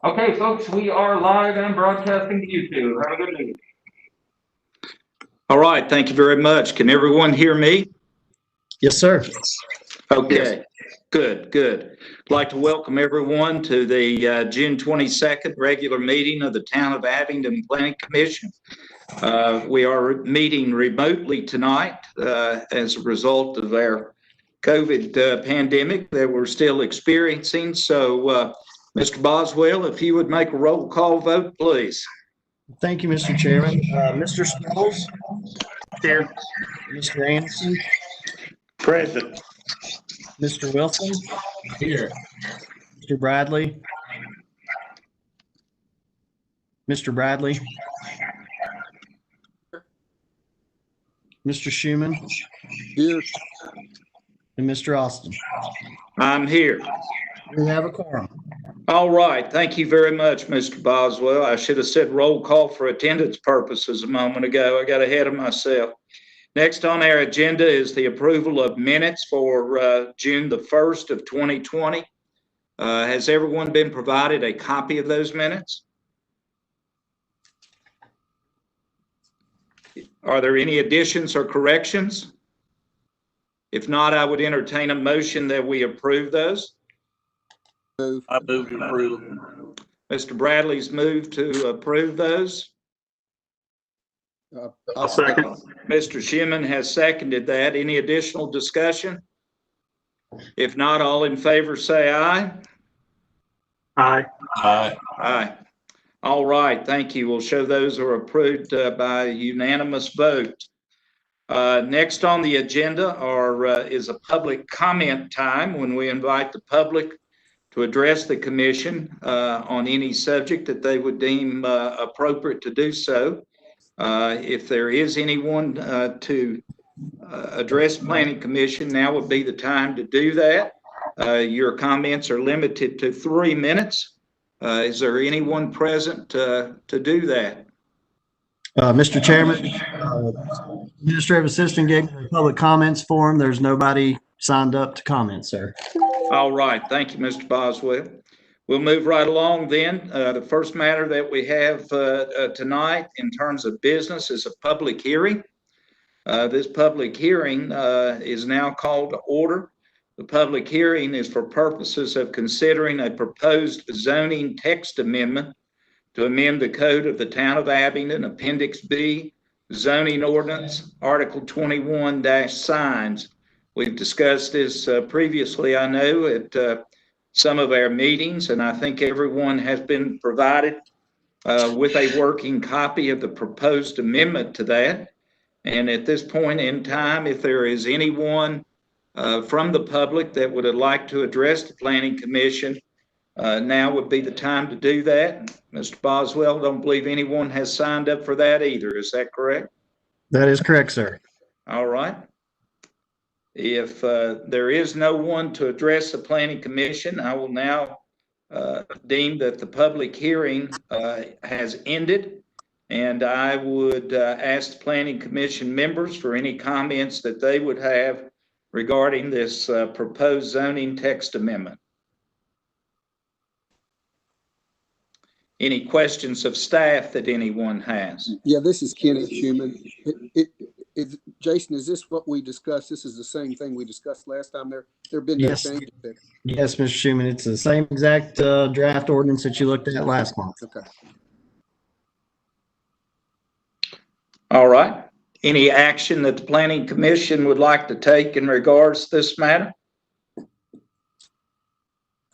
Okay, folks, we are live and broadcasting to YouTube. Have a good evening. All right, thank you very much. Can everyone hear me? Yes, sir. Okay, good. I'd like to welcome everyone to the June 22nd regular meeting of the Town of Abingdon Planning Commission. We are meeting remotely tonight as a result of our COVID pandemic that we're still experiencing. So, Mr. Boswell, if you would make a roll call vote, please. Thank you, Mr. Chairman. Mr. Sproles? Here. Mr. Anderson? Present. Mr. Wilson? Here. Mr. Bradley? Mr. Bradley? Mr. Schuman? Here. And Mr. Austin? I'm here. We have a quorum. All right. Thank you very much, Mr. Boswell. I should have said roll call for attendance purposes a moment ago. I got ahead of myself. Next on our agenda is the approval of minutes for June the 1st of 2020. Has everyone been provided a copy of those minutes? Are there any additions or corrections? If not, I would entertain a motion that we approve those. I move to approve. Mr. Bradley's moved to approve those. I'll second. Mr. Schuman has seconded that. Any additional discussion? If not, all in favor say aye. Aye. Aye. Aye. All right, thank you. We'll show those are approved by unanimous vote. Next on the agenda is a public comment time when we invite the public to address the commission on any subject that they would deem appropriate to do so. If there is anyone to address the Planning Commission, now would be the time to do that. Your comments are limited to 3 minutes. Is there anyone present to do that? Mr. Chairman, Administrative Assistant gave me the public comments form. There's nobody signed up to comment, sir. All right. Thank you, Mr. Boswell. We'll move right along then. The first matter that we have tonight in terms of business is a public hearing. This public hearing is now called to order. The public hearing is for purposes of considering a proposed zoning text amendment to amend the code of the Town of Abingdon, Appendix B, zoning ordinance, Article 21-signs. We've discussed this previously, I know, at some of our meetings, and I think everyone has been provided with a working copy of the proposed amendment to that. And at this point in time, if there is anyone from the public that would like to address the Planning Commission, now would be the time to do that. Mr. Boswell, don't believe anyone has signed up for that either. Is that correct? That is correct, sir. All right. If there is no one to address the Planning Commission, I will now deem that the public hearing has ended, and I would ask the Planning Commission members for any comments that they would have regarding this proposed zoning text amendment. Any questions of staff that anyone has? Yeah, this is Kenny Schuman. Jason, is this what we discussed? This is the same thing we discussed last time. There have been no Yes. changes there. Yes, Mr. Schuman, it's the same exact draft ordinance that you looked at last month. Okay. All right. Any action that the Planning Commission would like to take in regards to this matter?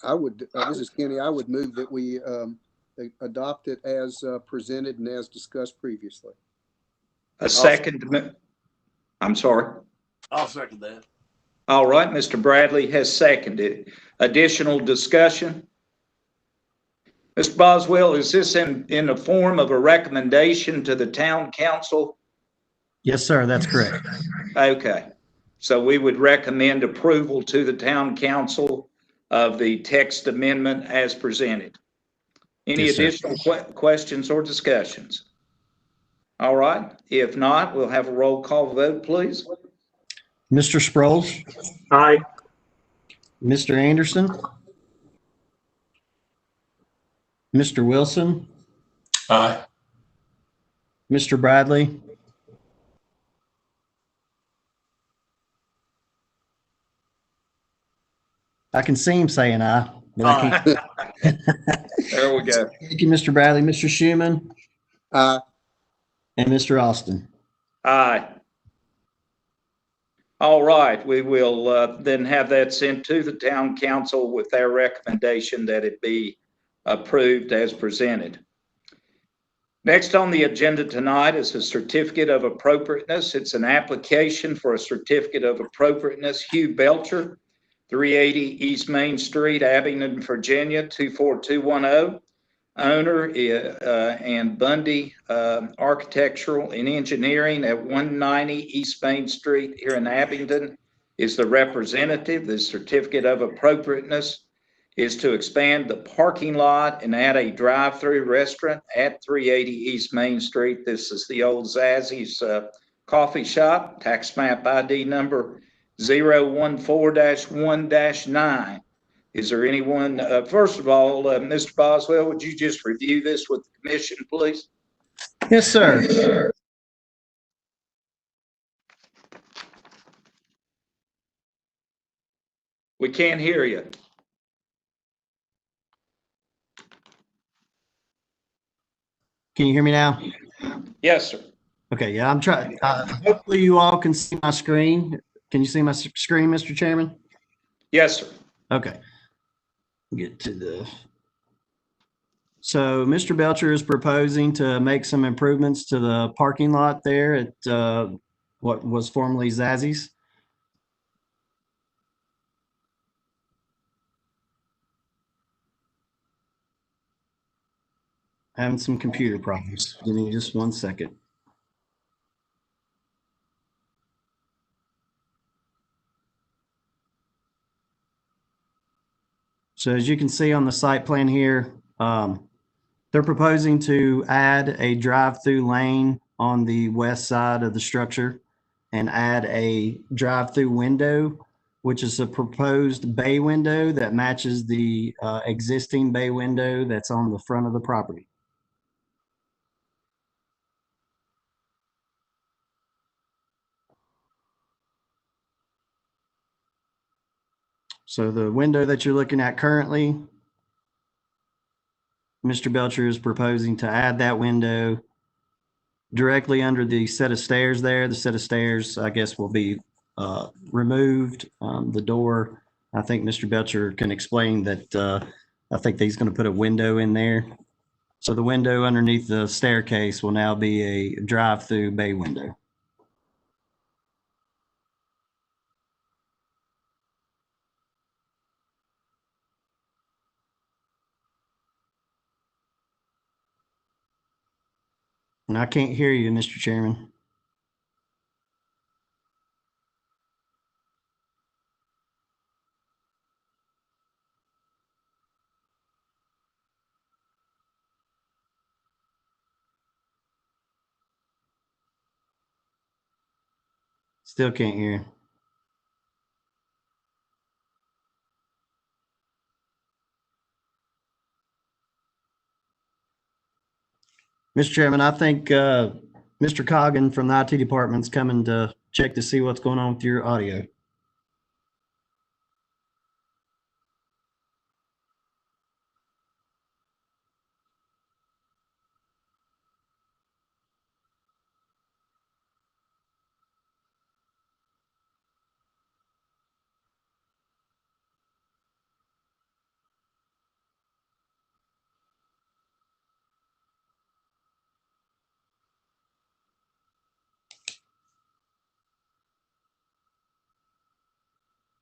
I would, this is Kenny, I would move that we adopt it as presented and as discussed previously. A second? I'm sorry. I'll second that. All right, Mr. Bradley has seconded. Additional discussion? Mr. Boswell, is this in the form of a recommendation to the town council? Yes, sir, that's correct. Okay. So we would recommend approval to the town council of the text amendment as presented. Any Yes, sir. additional questions or discussions? All right. If not, we'll have a roll call vote, please. Mr. Sproles? Aye. Mr. Anderson? Mr. Wilson, Aye. Mr. Bradley, I can see him saying aye, but I can't. There we go. Thank you, Mr. Bradley, Mr. Schuman, Aye. and Mr. Austin. Aye. All right, we will then have that sent to the town council with their recommendation that it be approved as presented. Next on the agenda tonight is a certificate of appropriateness. It's an application for a certificate of appropriateness. Hugh Belcher, 380 East Main Street, Abingdon, Virginia, 24210. Owner and Bundy Architectural and Engineering at 190 East Main Street here in Abingdon is the representative. The certificate of appropriateness is to expand the parking lot and add a drive-through restaurant at 380 East Main Street. This is the old Zazzy's coffee shop, tax map ID number 014-1-9. Is there anyone, first of all, Mr. Boswell, would you just review this with the commission, please? Yes, sir. We can't hear you. Can you hear me now? Yes, sir. Okay, yeah, I'm trying. Hopefully you all can see my screen. Can you see my screen, Mr. Chairman? Yes, sir. Okay. Get to the. So Mr. Belcher is proposing to make some improvements to the parking lot there at what was formerly Zazzy's. Having some computer problems. Give me just 1 second. So as you can see on the site plan here, they're proposing to add a drive-through lane on the west side of the structure and add a drive-through window, which is a proposed bay window that matches the existing bay window that's on the front of the property. So the window that you're looking at currently, Mr. Belcher is proposing to add that window directly under the set of stairs there. The set of stairs, I guess, will be removed. The door, I think Mr. Belcher can explain that I think he's going to put a window in there. So the window underneath the staircase will now be a drive-through bay window. And I can't hear you, Mr. Chairman. Still can't hear. Mr. Chairman, I think Mr. Coggin from the IT department's coming to check to see what's going on with your audio.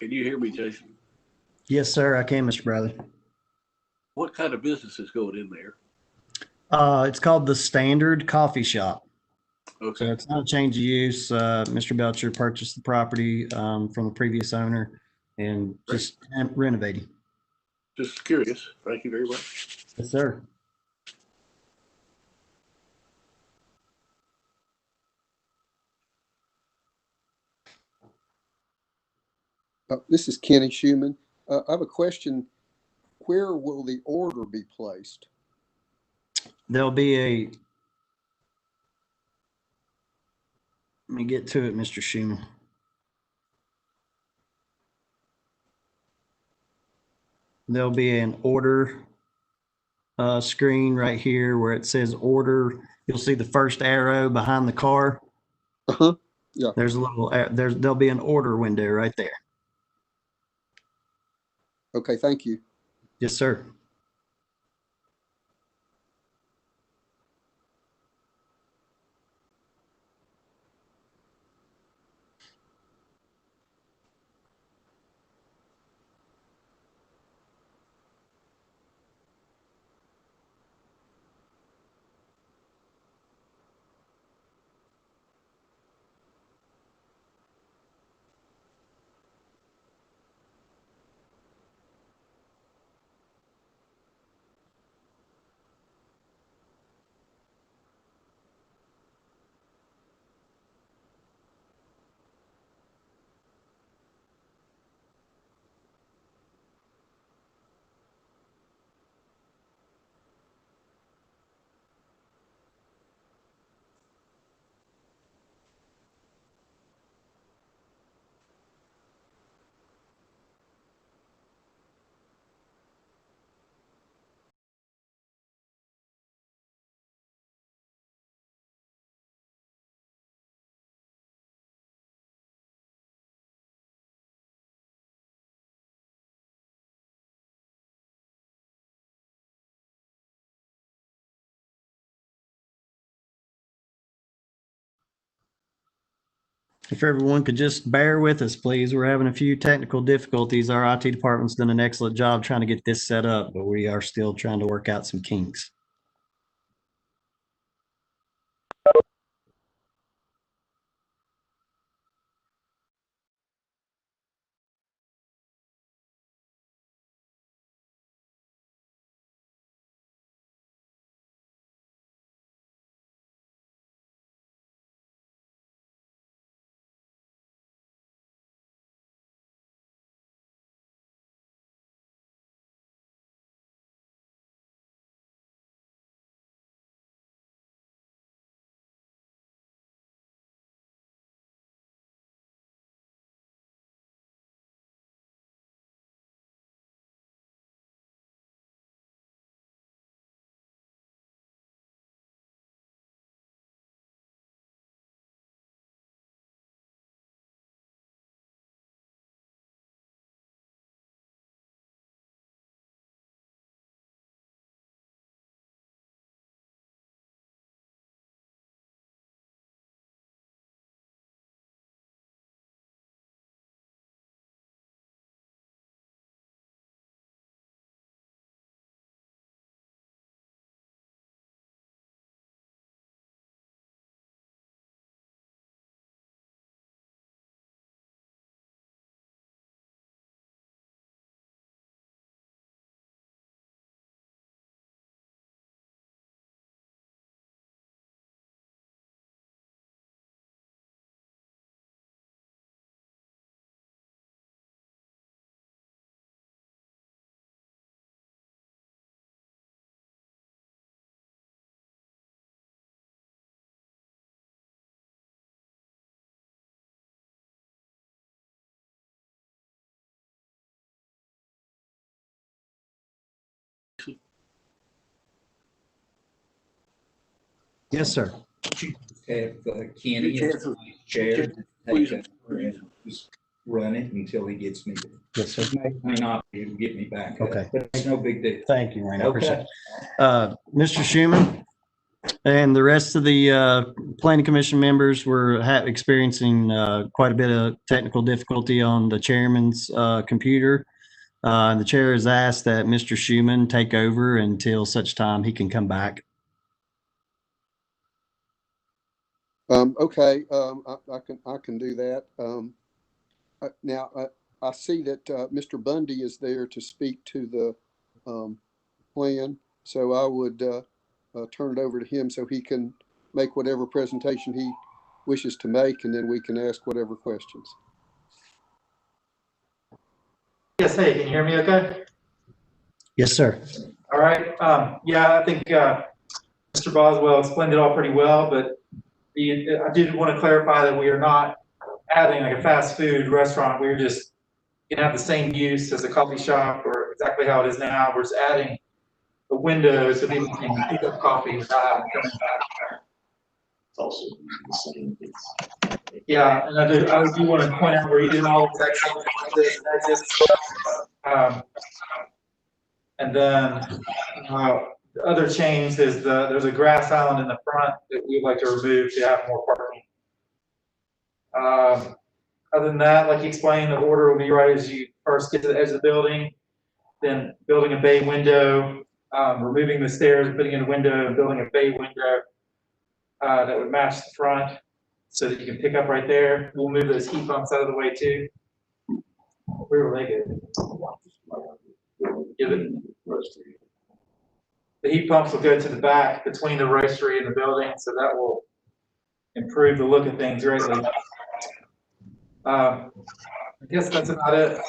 Can you hear me, Jason? Yes, sir, I can, Mr. Bradley. What kind of business is going in there? It's called the Standard Coffee Shop. So Okay, it's not a change of use. Mr. Belcher purchased the property from the previous owner and just renovating. just curious. Thank you very much. Yes, sir. This is Kenny Schuman. I have a question. Where will the order be placed? there'll be a, let me get to it, Mr. Schuman. There'll be an order screen right here where it says order. You'll see the first arrow behind the car. Uh-huh. Yeah. There's a little, there'll be an order window right there. Okay, thank you. Yes, sir. If everyone could just bear with us, please. We're having a few technical difficulties. Our IT department's done an excellent job trying to get this set up, but we are still trying to work out some kinks. Yes, sir. Have Kenny Good as chance. chair to Please. take over and just run it until he gets me. Yes, sir. May not be able to get me back. Okay. But it's no big deal. Thank you, Raina. I appreciate Okay. it. Mr. Schuman and the rest of the planning commission members were experiencing quite a bit of technical difficulty on the chairman's computer. The chair has asked that Mr. Schuman take over until such time he can come back. Okay, I can do that. Now, I see that Mr. Bundy is there to speak to the plan, so I would turn it over to him so he can make whatever presentation he wishes to make, and then we can ask whatever questions. Yes, hey, can you hear me okay? Yes, sir. All right, yeah, I think Mr. Boswell explained it all pretty well, but I did want to clarify that we are not adding like a fast food restaurant. We're just gonna have the same use as a coffee shop or exactly how it is now. We're just adding a window so people can pick up coffee without having to come back. It's also the same. Yeah, and I do want to point out where you did all the exact same things as exits. And then the other change is there's a grass island in the front that we'd like to remove to have more parking. Other than that, like you explained, the order will be right as you first get to the edge of the building, then building a bay window, removing the stairs, putting in a window, and building a bay window that would match the front so that you can pick up right there. We'll move those heat pumps out of the way too. Where were they good? Give it. The heat pumps will go to the back between the roastery and the building, so that will improve the look of things greatly. I guess that's about it.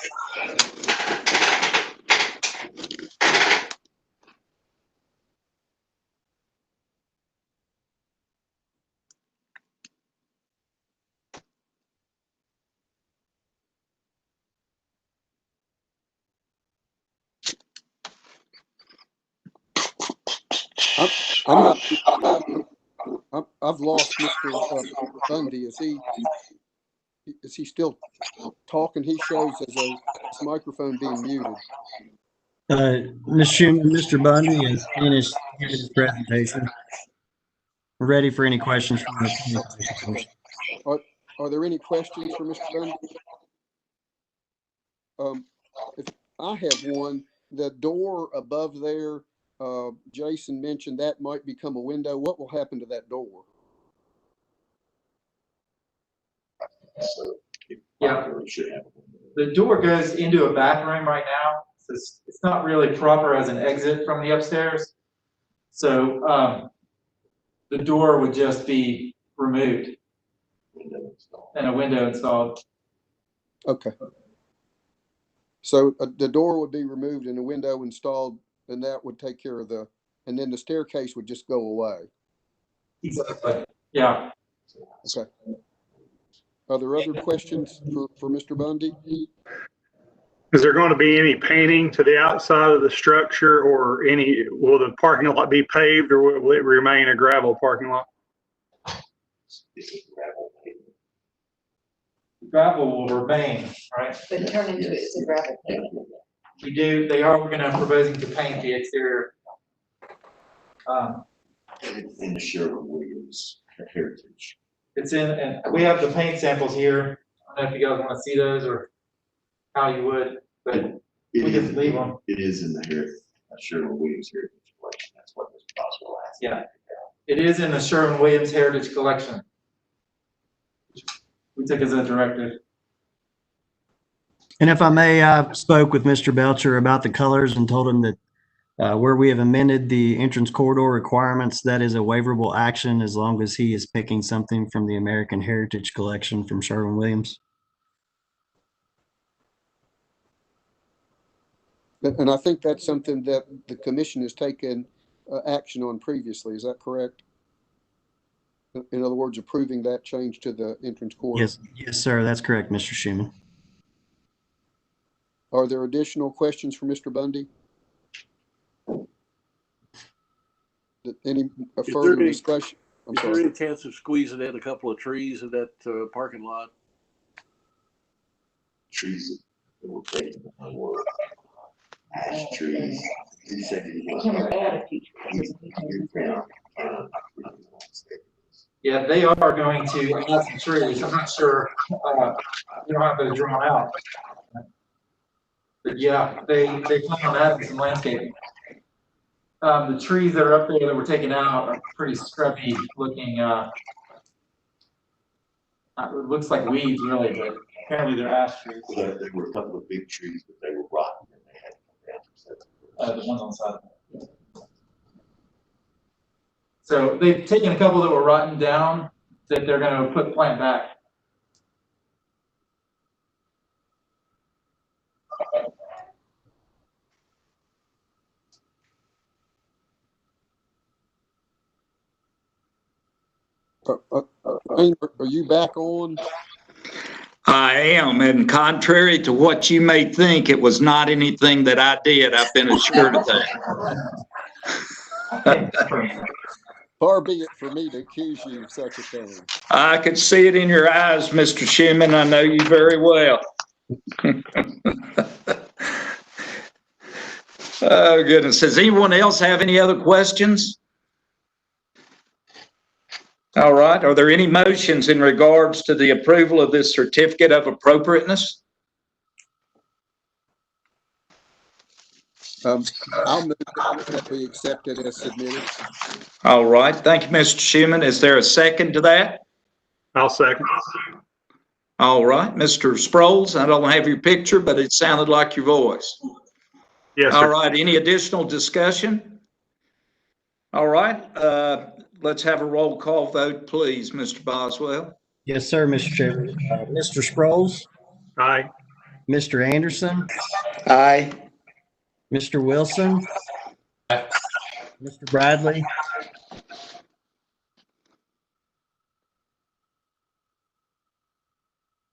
I've lost Mr. Bundy. Is he still talking? He shows as his microphone being muted. Ms. Schuman, Mr. Bundy has finished his presentation. We're ready for any questions from the Are there any questions for Mr. Bundy? If I have one, the door above there, Jason mentioned that might become a window. What will happen to that door? Yeah, the door goes into a bathroom right now. So it's not really proper as an exit from the upstairs. So the door would just be removed and a window installed. Okay. So the door would be removed and a window installed, and that would take care of and then the staircase would just go away. Exactly. Yeah. Okay. Are there other questions for Mr. Bundy? Is there going to be any painting to the outside of the structure, or will the parking lot be paved, or will it remain a gravel parking lot? Gravel will remain, right? But turn into it as a gravel pit. We're proposing to paint the exterior. In the Sherwin-Williams heritage. It's in, and we have the paint samples here. I don't know if you guys want to see those or how you would, but we can leave them. It is in the Sherwin-Williams heritage collection. That's what Mr. Boswell asked. Yeah, it is in the Sherwin-Williams Heritage Collection. We took as a directive. And if I may, I spoke with Mr. Belcher about the colors and told him that where we have amended the entrance corridor requirements, that is a waiverable action as long as he is picking something from the American Heritage Collection from Sherwin-Williams. And I think that's something that the commission has taken action on previously. Is that correct? In other words, approving that change to the entrance corridor? Yes, sir. That's correct, Mr. Schuman. Are there additional questions for Mr. Bundy? Any further discussion? Is there any chance of squeezing in a couple of trees in that parking lot? Trees that were taken were ash trees. He said he Can we add a few trees? Yeah, they are going to add some trees. I'm not sure. We don't have those drawn out. But yeah, they plan on adding some landscaping. The trees that are up there that were taken out are pretty scrubby looking. It looks like weeds really, but apparently they're ash trees. There were a couple of big trees, but they were rotten and they had to come down. The ones on the side. So they've taken a couple that were rotten down that they're going to plant back. Are you back on? I am, and contrary to what you may think, it was not anything that I did. I've been assured of that. Far be it for me to accuse you of such a thing. I could see it in your eyes, Mr. Shimon. I know you very well. Oh, goodness. Does anyone else have any other questions? All right. Are there any motions in regards to the approval of this certificate of appropriateness? I'll move that we accept it as submitted. All right. Thank you, Mr. Shimon. Is there a second to that? I'll second. All right. Mr. Sproles, I don't have your picture, but it sounded like your voice. Yes, All sir. right. Any additional discussion? All right. Let's have a roll call vote, please, Mr. Boswell. Yes, sir, Mr. Chairman. Mr. Sproles, Aye. Mr. Anderson, Aye. Mr. Wilson, Mr. Bradley,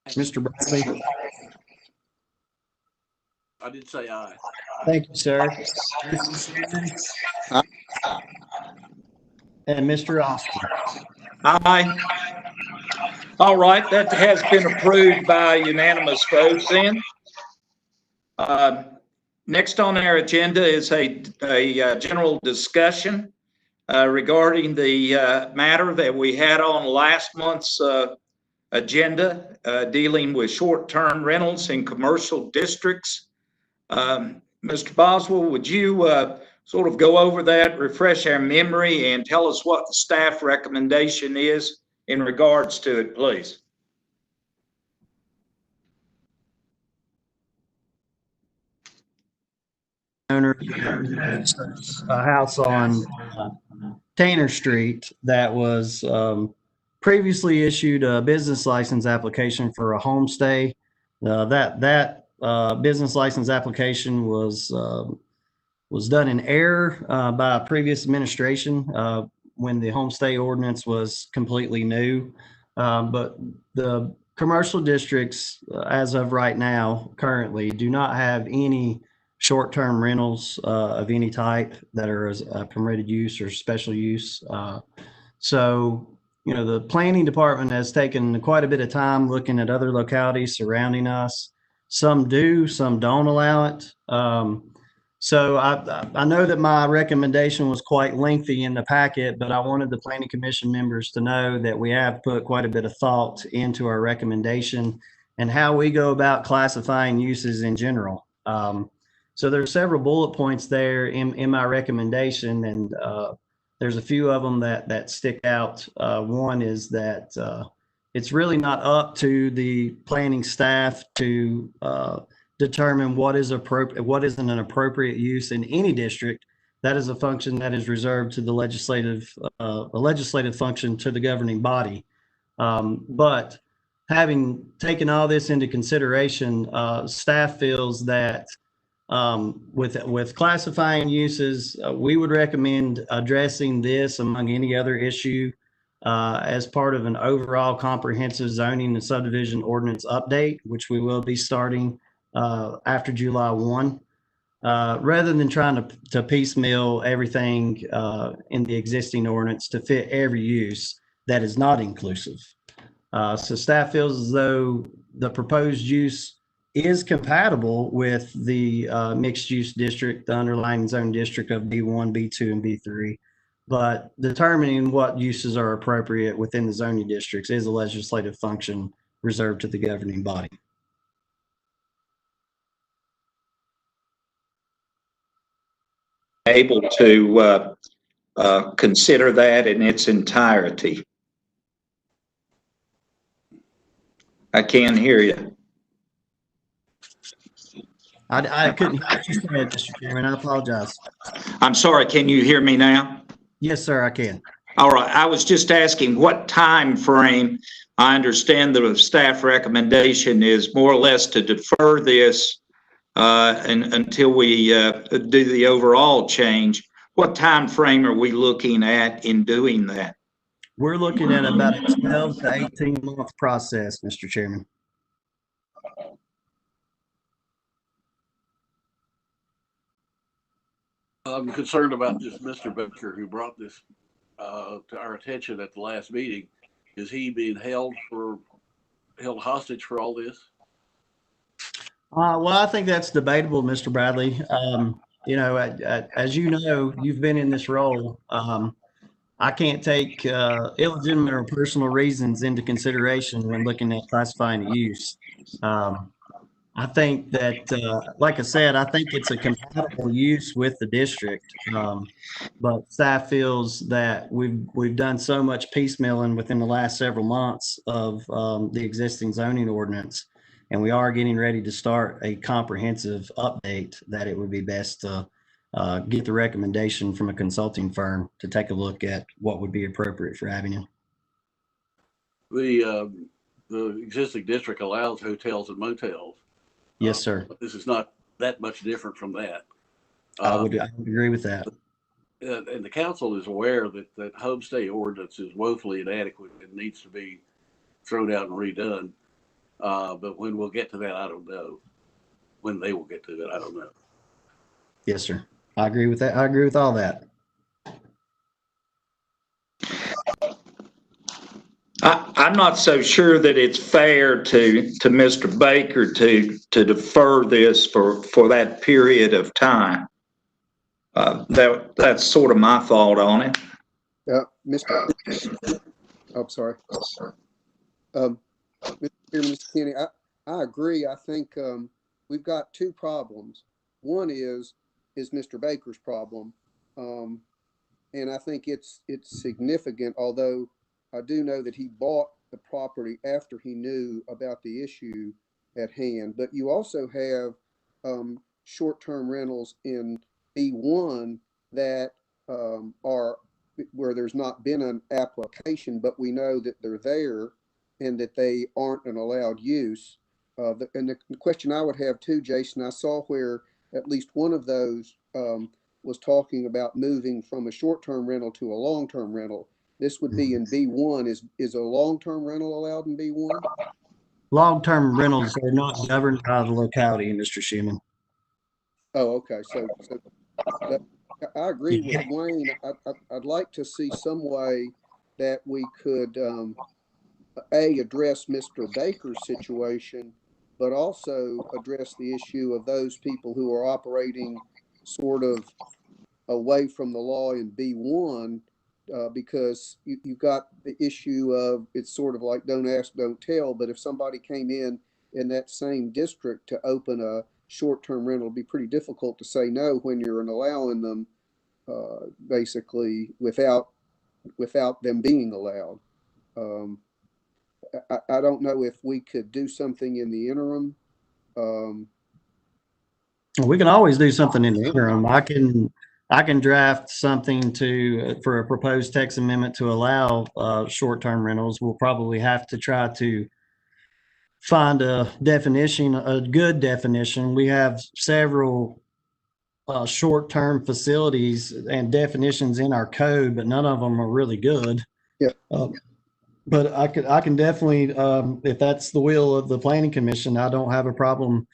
Mr. Bradley. I did say aye. Thank you, sir. Mr. Shannon, and Mr. Austin. Aye. All right, that has been approved by unanimous vote then. Next on our agenda is a general discussion regarding the matter that we had on last month's agenda dealing with short-term rentals in commercial districts. Mr. Boswell, would you sort of go over that, refresh our memory, and tell us what the staff recommendation is in regards to it, please? Owner a house on Tanner Street that was previously issued a business license application for a homestay. That business license application was done in error by a previous administration when the homestay ordinance was completely new. But the commercial districts, as of right now, currently do not have any short-term rentals of any type that are as permitted use or special use. So, you know, the planning department has taken quite a bit of time looking at other localities surrounding us. Some do, some don't allow it. So I know that my recommendation was quite lengthy in the packet, but I wanted the planning commission members to know that we have put quite a bit of thought into our recommendation and how we go about classifying uses in general. So there's several bullet points there in my recommendation, and there's a few of them that stick out. One is that it's really not up to the planning staff to determine what is appropriate, what isn't an appropriate use in any district. That is a function that is reserved to the legislative function, to the governing body. But having taken all this into consideration, staff feels that with classifying uses, we would recommend addressing this among any other issue as part of an overall comprehensive zoning and subdivision ordinance update, which we will be starting after July 1, rather than trying to piecemeal everything in the existing ordinance to fit every use that is not inclusive. So staff feels as though the proposed use is compatible with the mixed use district, the underlying zone district of B1, B2, and B3. But determining what uses are appropriate within the zoning districts is a legislative function reserved to the governing body. Able to consider that in its entirety. I can't hear you. I couldn't hear what you said, Mr. Chairman. I apologize. I'm sorry, can you hear me now? Yes, sir, I can. All right, I was just asking what time frame. I understand the staff recommendation is more or less to defer this until we do the overall change. What time frame are we looking at in doing that? We're looking at about a 12 to 18-month process, Mr. Chairman. I'm concerned about this Mr. Baker who brought this to our attention at the last meeting. Is he being held hostage for all this? Well, I think that's debatable, Mr. Bradley. As you know, you've been in this role. I can't take illegitimate or personal reasons into consideration when looking at classifying a use. I think that, like I said, I think it's a compatible use with the district. But staff feels that we've done so much piecemealing within the last several months of the existing zoning ordinance, and we are getting ready to start a comprehensive update, that it would be best to get the recommendation from a consulting firm to take a look at what would be appropriate for Abingdon. The existing district allows hotels and motels. Yes, sir. This is not that much different from that. I would agree with that. And the council is aware that homestay ordinance is woefully inadequate and needs to be thrown out and redone. But when we'll get to that, I don't know. When they will get to it, I don't know. Yes, sir. I agree with that. I agree with all that. I'm not so sure that it's fair to Mr. Baker to defer this for that period of time. That's sort of my thought on it. I'm sorry. Mr. Chairman, Mr. Kenny, I agree. I think we've got two problems. One is Mr. Baker's problem, and I think it's significant. Although I do know that he bought the property after he knew about the issue at hand. But you also have short-term rentals in B1 that are where there's not been an application, but we know that they're there and that they aren't an allowed use. And the question I would have too, Jason, I saw where at least one of those was talking about moving from a short-term rental to a long-term rental. This would be in B1. Is a long-term rental allowed in B1? Long-term rentals are not governed by the locality, Mr. Schuman. Oh, okay. So I agree with Wayne. I'd like to see some way that we could address Mr. Baker's situation, but also address the issue of those people who are operating sort of away from the law in B1, because you've got the issue of, it's sort of like don't ask, don't tell. But if somebody came in that same district to open a short-term rental, it'd be pretty difficult to say no when you're allowing them basically without them being allowed. I don't know if we could do something in the interim. We can always do something in the interim. I can draft something for a proposed text amendment to allow short-term rentals. We'll probably have to try to find a definition, a good definition. We have several short-term facilities and definitions in our code, but none of them are really good. Yeah. But I can definitely, if that's the will of the Planning Commission, I don't have a problem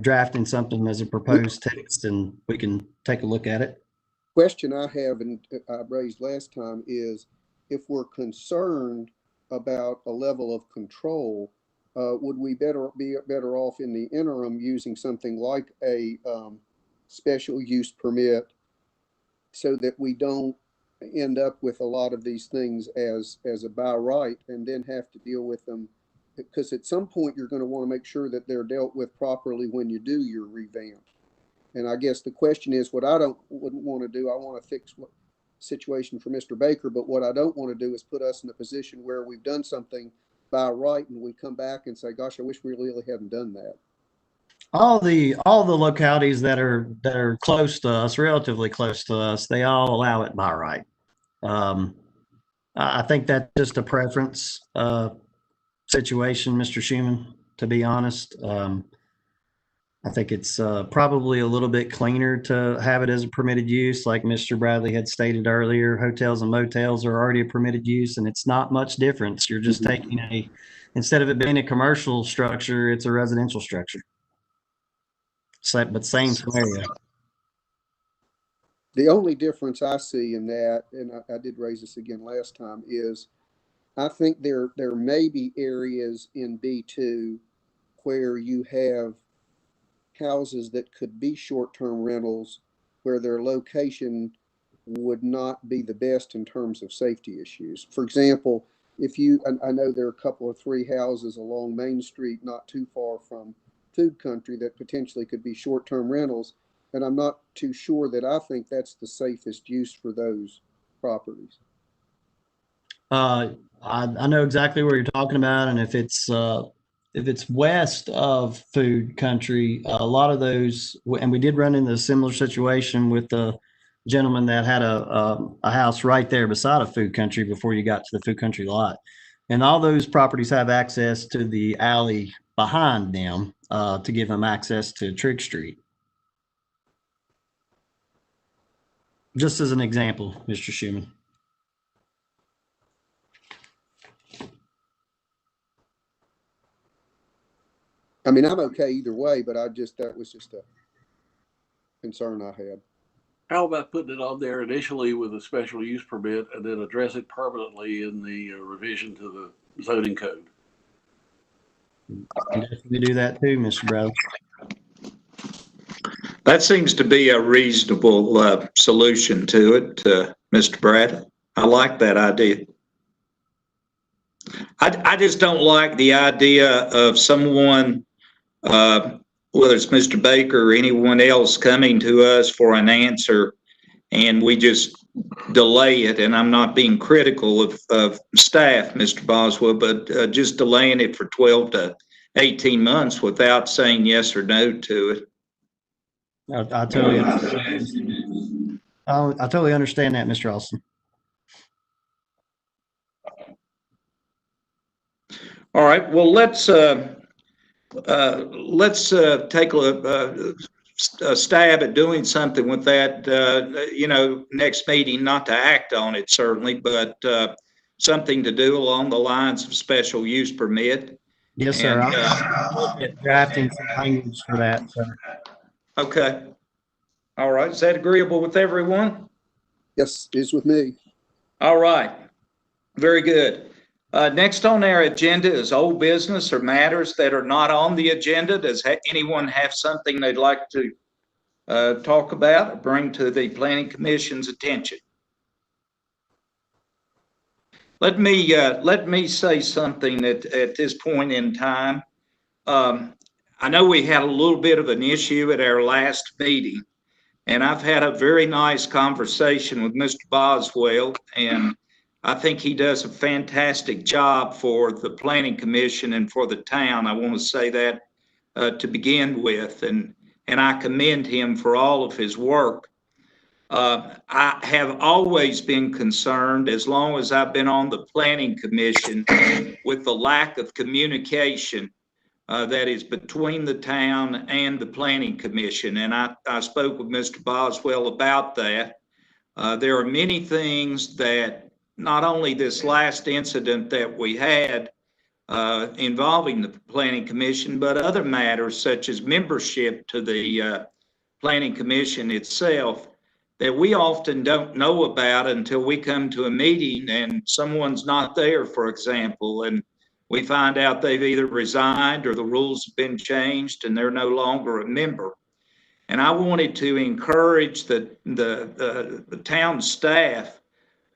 drafting something as a proposed text, and we can take a look at it. Question I have, and I raised last time, is if we're concerned about a level of control, would we be better off in the interim using something like a special use permit, so that we don't end up with a lot of these things as a by right and then have to deal with them? Because at some point you're going to want to make sure that they're dealt with properly when you do your revamp. And I guess the question is, what I wouldn't want to do, I want to fix what situation for Mr. Baker, but what I don't want to do is put us in a position where we've done something by right and we come back and say, gosh, I wish we really hadn't done that. All the localities that are close to us, relatively close to us, they all allow it by right. I think that's just a preference situation, Mr. Schuman, to be honest. I think it's probably a little bit cleaner to have it as a permitted use. Like Mr. Bradley had stated earlier, hotels and motels are already a permitted use, and it's not much difference. You're just taking instead of it being a commercial structure, it's a residential structure. But same scenario. The only difference I see in that, and I did raise this again last time, is I think there may be areas in B2 where you have houses that could be short-term rentals where their location would not be the best in terms of safety issues. For example, I know there are a couple of 3 houses along Main Street, not too far from Food Country, that potentially could be short-term rentals. And I'm not too sure that I think that's the safest use for those properties. I know exactly what you're talking about, and if it's west of Food Country, a lot of those, and we did run into a similar situation with the gentleman that had a house right there beside a Food Country before you got to the Food Country lot, and all those properties have access to the alley behind them to give them access to Trigg Street. Just as an example, Mr. Schuman. I mean, I'm okay either way, but that was just a concern I had. How about putting it on there initially with a special use permit and then address it permanently in the revision to the zoning code? I can definitely do that too, Mr. Bradley. That seems to be a reasonable solution to it, Mr. Bradley. I like that idea. I just don't like the idea of someone, whether it's Mr. Baker or anyone else, coming to us for an answer and we just delay it. And I'm not being critical of staff, Mr. Boswell, but just delaying it for 12 to 18 months without saying yes or no to it. I totally understand. I totally understand that, Mr. Austin. All right. Well, let's take a stab at doing something with that. Next meeting, not to act on it certainly, but something to do along the lines of special use permit. Yes, sir. I'm drafting some language for that, sir. Okay. All right. Is that agreeable with everyone? Yes, it is with me. All right. Very good. Next on our agenda is old business or matters that are not on the agenda. Does anyone have something they'd like to talk about or bring to the Planning Commission's attention? Let me say something at this point in time. I know we had a little bit of an issue at our last meeting, and I've had a very nice conversation with Mr. Boswell, and I think he does a fantastic job for the Planning Commission and for the town. I want to say that to begin with, and I commend him for all of his work. I have always been concerned, as long as I've been on the Planning Commission, with the lack of communication that is between the town and the Planning Commission. And I spoke with Mr. Boswell about that. There are many things that, not only this last incident that we had involving the Planning Commission, but other matters such as membership to the Planning Commission itself, that we often don't know about until we come to a meeting and someone's not there, for example, and we find out they've either resigned or the rules have been changed and they're no longer a member. And I wanted to encourage the town staff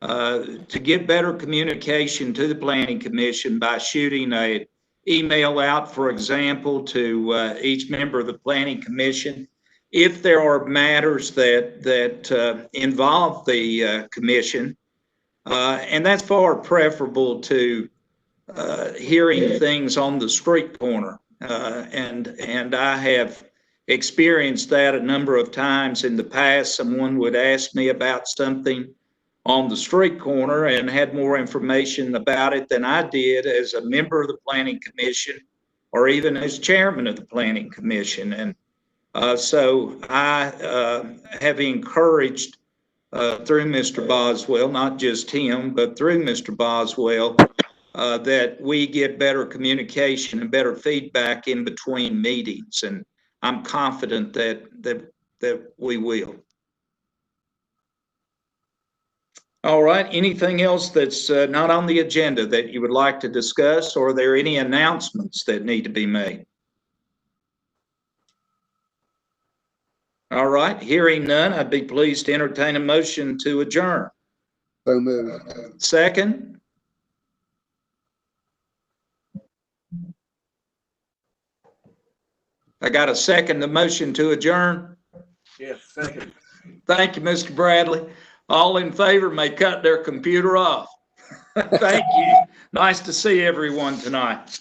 to give better communication to the Planning Commission by shooting an email out, for example, to each member of the Planning Commission. If there are matters that involve the commission, and that's far preferable to hearing things on the street corner. And I have experienced that a number of times in the past. Someone would ask me about something on the street corner and had more information about it than I did as a member of the Planning Commission or even as chairman of the Planning Commission. So I have encouraged through Mr. Boswell, not just him, but through Mr. Boswell, that we get better communication and better feedback in between meetings. And I'm confident that we will. All right, anything else that's not on the agenda that you would like to discuss, or are there any announcements that need to be made? All right, hearing none, I'd be pleased to entertain a motion to adjourn. So moved. Second? I got a second, the motion to adjourn. Yes, second. Thank you, Mr. Bradley. All in favor may cut their computer off. Thank you. Nice to see everyone tonight.